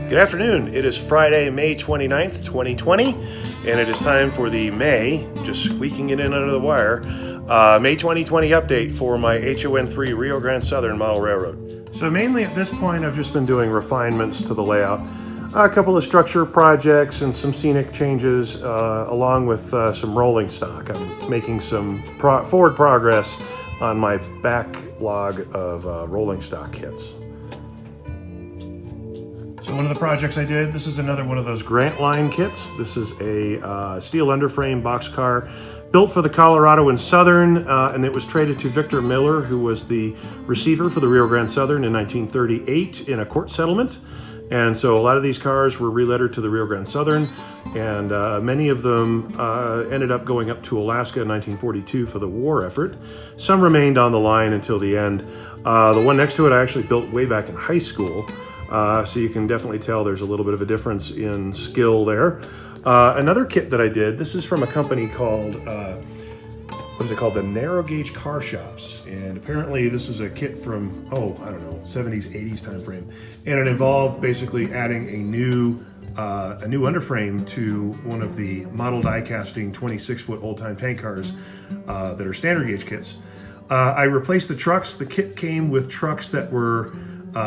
Good afternoon. It is Friday, May 29th, 2020, and it is time for the just squeaking it in under the wire, May 2020 update for my HOn3 Rio Grande Southern Model Railroad. So mainly at this point, I've just been doing refinements to the layout, a couple of structure projects and some scenic changes, along with some rolling stock. I'm making some forward progress on my backlog of rolling stock kits. So one of the projects I did, this is another one of those Grant line kits. This is a steel underframe boxcar built for the Colorado and Southern, and it was traded to Victor Miller, who was the receiver for the Rio Grande Southern in 1938 in a court settlement. And so a lot of these cars were relettered to the Rio Grande Southern, and many of them ended up going up to Alaska in 1942 for the war effort. Some remained on the line until the end. The one next to it I actually built way back in high school. So you can definitely tell there's a little bit of a difference in skill there. Another kit that I did, this is from a company called, what is it called? The Narrow Gauge Car Shops. And apparently this is a kit from, I don't know, 70s, 80s time frame. And it involved basically adding a new underframe to one of the model die casting 26-foot old-time tank cars that are standard gauge kits. I replaced the trucks. The kit came with trucks that were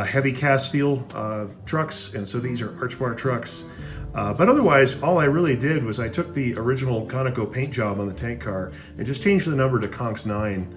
heavy cast steel trucks, and so these are arch bar trucks. But otherwise, all I really did was I took the original Conoco paint job on the tank car and just changed the number to Conx 9.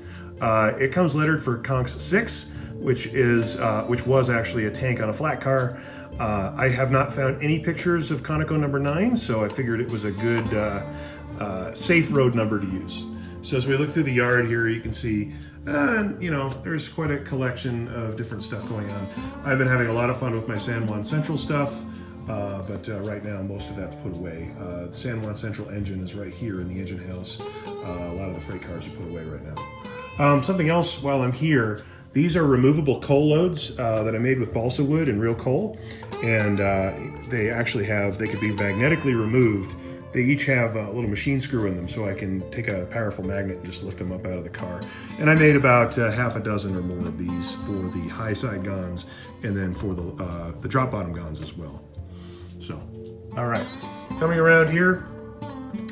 It comes lettered for Conx 6, which was actually a tank on a flat car. I have not found any pictures of Conoco number 9, so I figured it was a good, safe road number to use. So as we look through the yard here, you can see, there's quite a collection of different stuff going on. I've been having a lot of fun with my San Juan Central stuff, but right now most of that's put away. The San Juan Central engine is right here in the engine house. A lot of the freight cars are put away right now. Something else while I'm here, these are removable coal loads that I made with balsa wood and real coal, and they could be magnetically removed. They each have a little machine screw in them, so I can take a powerful magnet and just lift them up out of the car. And I made about half a dozen or more of these for the high side guns, and then for the drop bottom guns as well. So, all right, coming around here.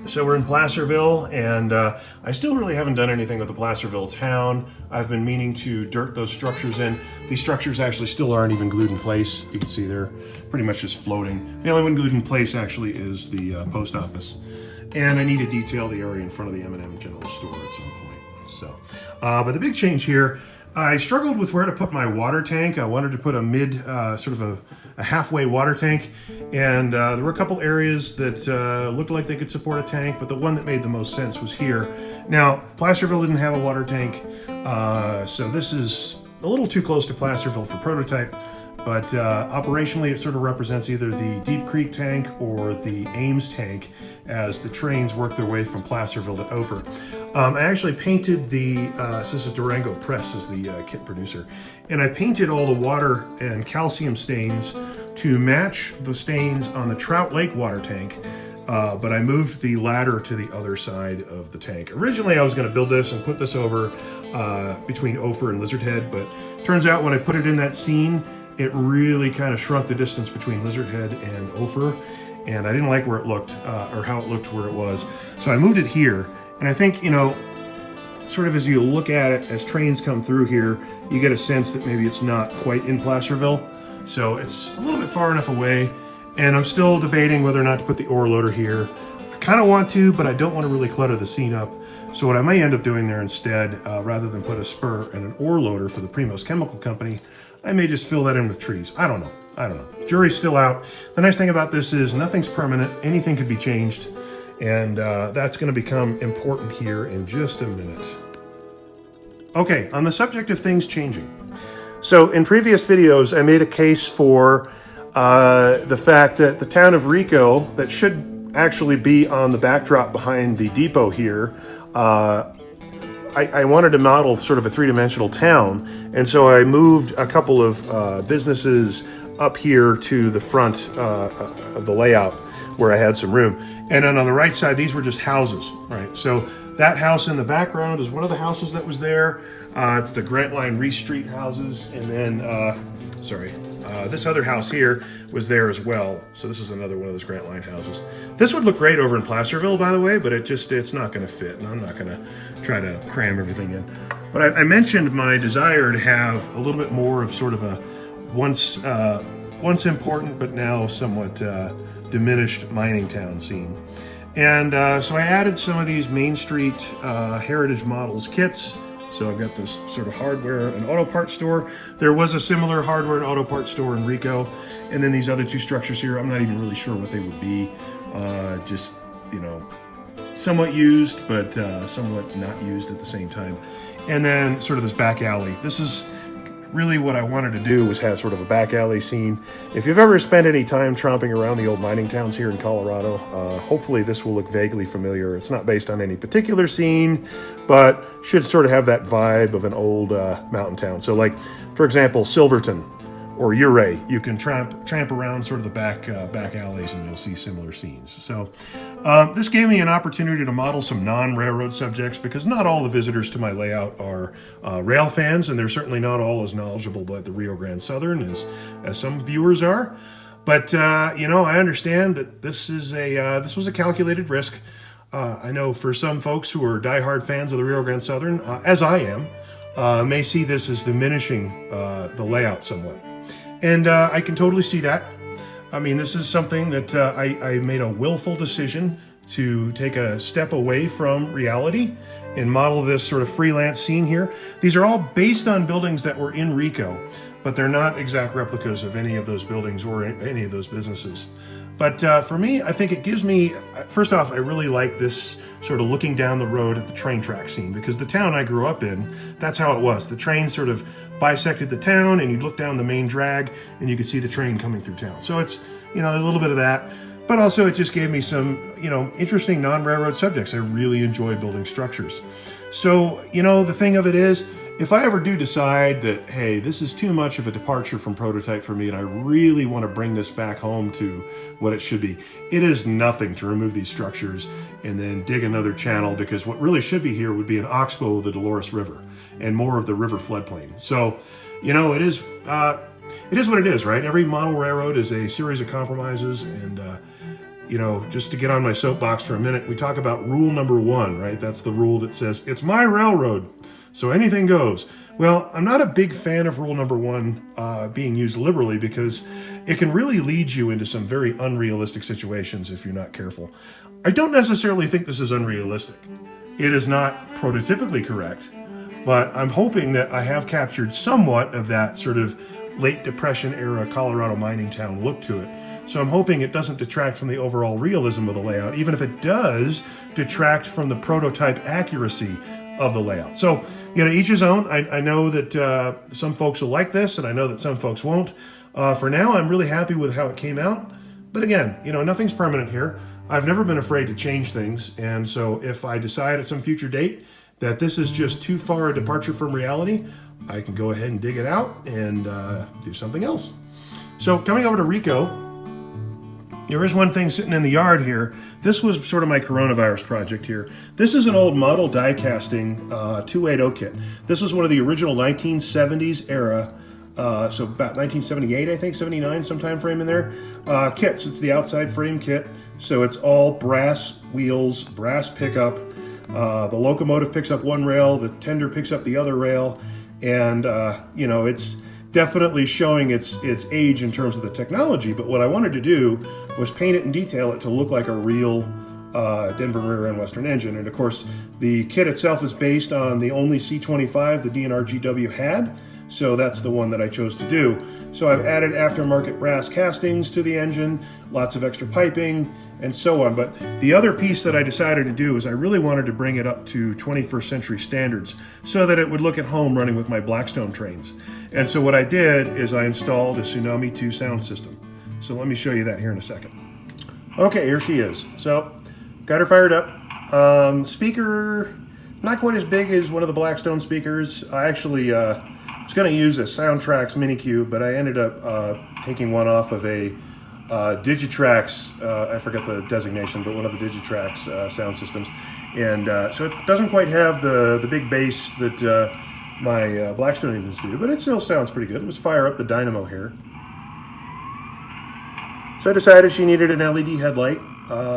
So we're in Placerville, and I still really haven't done anything with the Placerville town. I've been meaning to dirt those structures in. These structures actually still aren't even glued in place. You can see they're pretty much just floating. The only one glued in place actually is the post office. And I need to detail the area in front of the M&M General Store at some point. So, but the big change here, I struggled with where to put my water tank. I wanted to put a sort of a halfway water tank, and there were a couple areas that looked like they could support a tank, but the one that made the most sense was here. Now, Placerville didn't have a water tank, so this is a little too close to Placerville for prototype, but operationally it sort of represents either the Deep Creek tank or the Ames tank as the trains work their way from Placerville to Ophir. I actually painted this is Durango Press is the kit producer, and I painted all the water and calcium stains to match the stains on the Trout Lake water tank, but I moved the ladder to the other side of the tank. Originally I was going to build this and put this over between Ophir and Lizard Head, but turns out when I put it in that scene, it really kind of shrunk the distance between Lizard Head and Ophir, and I didn't like where it looked, or how it looked where it was. So I moved it here, and I think, sort of as you look at it, as trains come through here, you get a sense that maybe it's not quite in Placerville. So it's a little bit far enough away, and I'm still debating whether or not to put the ore loader here. I kind of want to, but I don't want to really clutter the scene up. So what I may end up doing there instead, rather than put a spur and an ore loader for the Primos Chemical Company, I may just fill that in with trees. I don't know. Jury's still out. The nice thing about this is nothing's permanent. Anything could be changed. And that's going to become important here in just a minute. Okay, on the subject of things changing. So in previous videos, I made a case for the fact that the town of Rico, that should actually be on the backdrop behind the depot here, I wanted to model sort of a three-dimensional town, and so I moved a couple of businesses up here to the front of the layout where I had some room. And then on the right side, these were just houses, right? So that house in the background is one of the houses that was there. It's the Grant Line Reese Street houses, and then this other house here was there as well. So this is another one of those Grant Line houses. This would look great over in Placerville, by the way, but it's not going to fit, and I'm not going to try to cram everything in. But I mentioned my desire to have a little bit more of sort of a once important but now somewhat diminished mining town scene. And so I added some of these Main Street Heritage Models kits. So I've got this sort of hardware and auto parts store. There was a similar hardware and auto parts store in Rico. And then these other two structures here, I'm not even really sure what they would be. Just, you know, somewhat used, but somewhat not used at the same time. And then sort of this back alley. This is really what I wanted to do, was have sort of a back alley scene. If you've ever spent any time tromping around the old mining towns here in Colorado, hopefully this will look vaguely familiar. It's not based on any particular scene, but should sort of have that vibe of an old mountain town. So like, for example, Silverton or Ouray, you can tramp around sort of the back alleys and you'll see similar scenes. So this gave me an opportunity to model some non-railroad subjects, because not all the visitors to my layout are rail fans, and they're certainly not all as knowledgeable about the Rio Grande Southern as some viewers are. But you know, I understand that this was a calculated risk. I know for some folks who are diehard fans of the Rio Grande Southern, as I am, may see this as diminishing the layout somewhat. And I can totally see that. I mean, this is something that I made a willful decision to take a step away from reality and model this sort of freelance scene here. These are all based on buildings that were in Rico, but they're not exact replicas of any of those buildings or any of those businesses. But for me, I think it gives me, first off, I really like this sort of looking down the road at the train track scene, because the town I grew up in, that's how it was. The train sort of bisected the town, and you'd look down the main drag and you could see the train coming through town. So it's, you know, there's a little bit of that, but also it just gave me some, you know, interesting non-railroad subjects. I really enjoy building structures. So, you know, the thing of it is, if I ever do decide that, hey, this is too much of a departure from prototype for me and I really want to bring this back home to what it should be, it is nothing to remove these structures and then dig another channel, because what really should be here would be an oxbow of the Dolores River and more of the river floodplain. So, you know, it is what it is, right? Every model railroad is a series of compromises, and you know, just to get on my soapbox for a minute, we talk about rule number 1, right? That's the rule that says, it's my railroad, so anything goes. Well, I'm not a big fan of rule number 1 being used liberally, because it can really lead you into some very unrealistic situations if you're not careful. I don't necessarily think this is unrealistic. It is not prototypically correct, but I'm hoping that I have captured somewhat of that sort of late Depression era Colorado mining town look to it. So I'm hoping it doesn't detract from the overall realism of the layout, even if it does detract from the prototype accuracy of the layout. So, you know, each his own. I know that some folks will like this, and I know that some folks won't. For now, I'm really happy with how it came out. But again, you know, nothing's permanent here. I've never been afraid to change things. And so if I decide at some future date that this is just too far a departure from reality, I can go ahead and dig it out and do something else. So coming over to Rico, there is one thing sitting in the yard here. This was sort of my coronavirus project here. This is an old model die casting 280 kit. This is one of the original 1970s era, so about 1978, I think, 79, some time frame in there, kits. It's the outside frame kit. So it's all brass wheels, brass pickup. The locomotive picks up one rail, the tender picks up the other rail, and you know, it's definitely showing its age in terms of the technology. But what I wanted to do was paint it and detail it to look like a real Denver rear end Western engine. And of course, the kit itself is based on the only C25 the DNR-GW had, so that's the one that I chose to do. So I've added aftermarket brass castings to the engine, lots of extra piping, and so on. But the other piece that I decided to do is I really wanted to bring it up to 21st century standards so that it would look at home running with my Blackstone trains. And so what I did is I installed a Tsunami 2 sound system. So let me show you that here in a second. Okay, here she is. So got her fired up. Speaker, not quite as big as one of the Blackstone speakers. I actually was going to use a Soundtrax Minicube, but I ended up taking one off of a Digitrax, I forget the designation, but one of the Digitrax sound systems. And so it doesn't quite have the big bass that my Blackstone engines do, but it still sounds pretty good. Let's fire up the dynamo here. So I decided she needed an LED headlight,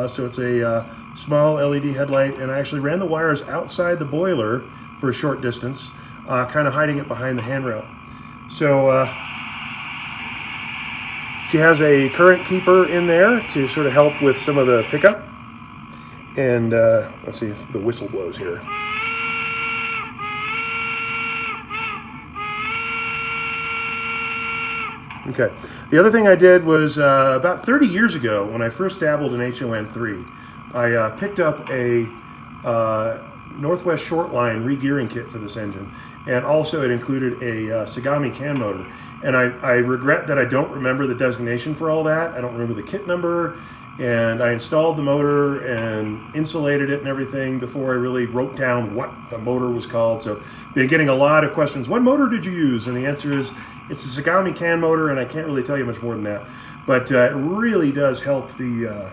so it's a small LED headlight, and I actually ran the wires outside the boiler for a short distance, kind of hiding it behind the handrail. So she has a current keeper in there to sort of help with some of the pickup. And let's see if the whistle blows here. Okay. The other thing I did was about 30 years ago, when I first dabbled in HOn3, I picked up a Northwest Shortline regearing kit for this engine, and also it included a Sagami can motor. And I regret that I don't remember the designation for all that. I don't remember the kit number, and I installed the motor and insulated it and everything before I really wrote down what the motor was called. So I've been getting a lot of questions. What motor did you use? And the answer is it's a Sagami can motor, and I can't really tell you much more than that. But it really does help the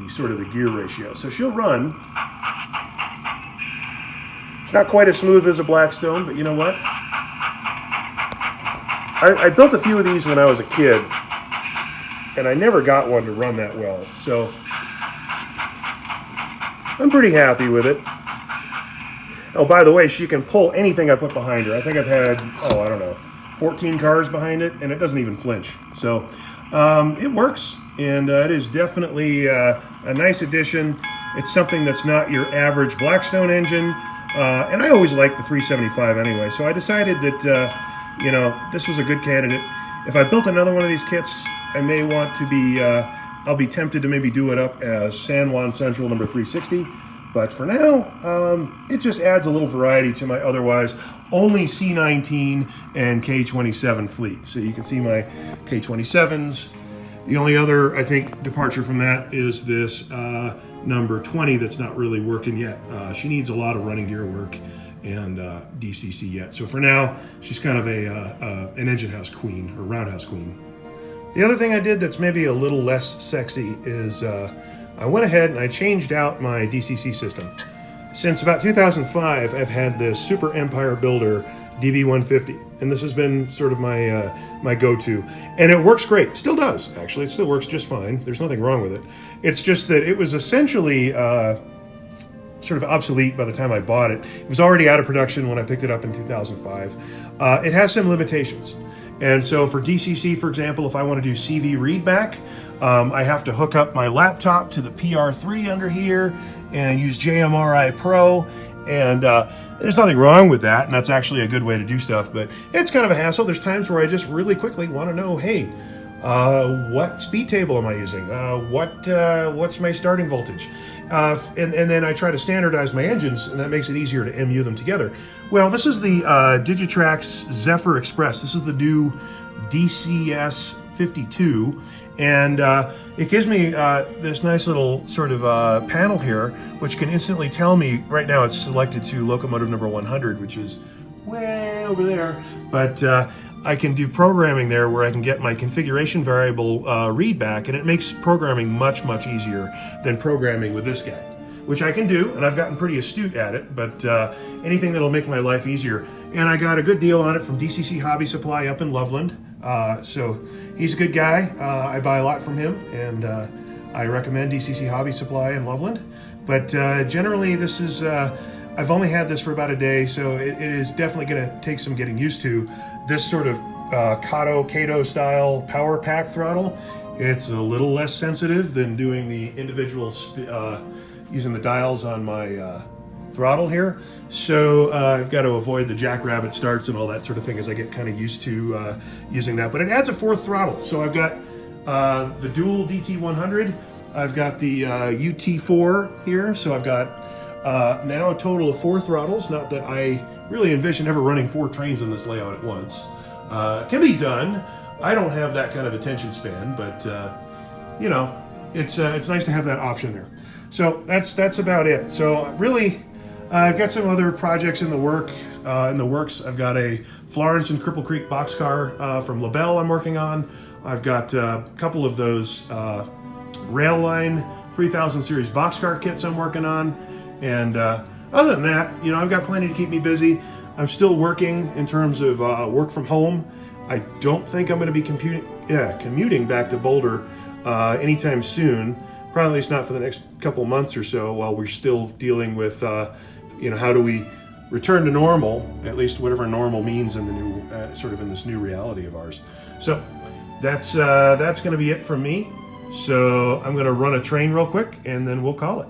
sort of the gear ratio. So she'll run. It's not quite as smooth as a Blackstone, but you know what? I built a few of these when I was a kid, and I never got one to run that well. So I'm pretty happy with it. Oh, by the way, she can pull anything I put behind her. I think I've had, I don't know, 14 cars behind it, and it doesn't even flinch. So it works, and it is definitely a nice addition. It's something that's not your average Blackstone engine, and I always liked the 375 anyway, so I decided that, this was a good candidate. If I built another one of these kits, I may want to be, I'll be tempted to maybe do it up as San Juan Central number 360. But for now, it just adds a little variety to my otherwise only C19 and K27 fleet. So you can see my K27s. The only other, I think, departure from that is this number 20 that's not really working yet. She needs a lot of running gear work and DCC yet. So for now, she's kind of an engine house queen, or roundhouse queen. The other thing I did that's maybe a little less sexy is I went ahead and I changed out my DCC system. Since about 2005, I've had this Super Empire Builder DB150, and this has been sort of my my go-to, and it works great. Still does, actually. It still works just fine. There's nothing wrong with it. It's just that it was essentially sort of obsolete by the time I bought it. It was already out of production when I picked it up in 2005. It has some limitations. And so for DCC, for example, if I want to do CV readback, I have to hook up my laptop to the PR3 under here and use JMRI Pro. And there's nothing wrong with that, and that's actually a good way to do stuff, but it's kind of a hassle. There's times where I just really quickly want to know, hey, what speed table am I using? What's my starting voltage? And then I try to standardize my engines, and that makes it easier to MU them together. Well, this is the Digitrax Zephyr Express. This is the new DCS 52, and it gives me this nice little sort of panel here, which can instantly tell me, right now it's selected to locomotive number 100, which is way over there, but I can do programming there where I can get my configuration variable readback, and it makes programming much, much easier than programming with this guy, which I can do, and I've gotten pretty astute at it, but anything that'll make my life easier. And I got a good deal on it from DCC Hobby Supply up in Loveland, so he's a good guy. I buy a lot from him, and I recommend DCC Hobby Supply in Loveland. But generally, this is, I've only had this for about a day, so it is definitely going to take some getting used to. This sort of Kato style power pack throttle, it's a little less sensitive than doing the individual, using the dials on my throttle here. So I've got to avoid the jackrabbit starts and all that sort of thing as I get kind of used to using that. But it adds a fourth throttle. So I've got the dual DT100. I've got the UT4 here. So I've got now a total of 4 throttles. Not that I really envision ever running 4 trains on this layout at once. Can be done. I don't have that kind of attention span, but you know, it's nice to have that option there. So that's about it. So really, I've got some other projects in the works. I've got a Florence and Cripple Creek boxcar from LaBelle I'm working on. I've got a couple of those Railline 3000 series boxcar kits I'm working on, and other than that, you know, I've got plenty to keep me busy. I'm still working in terms of work from home. I don't think I'm going to be commuting back to Boulder anytime soon. Probably at least not for the next couple months or so, while we're still dealing with, how do we return to normal, at least whatever normal means in the new, sort of in this new reality of ours. So that's going to be it from me. So I'm going to run a train real quick, and then we'll call it.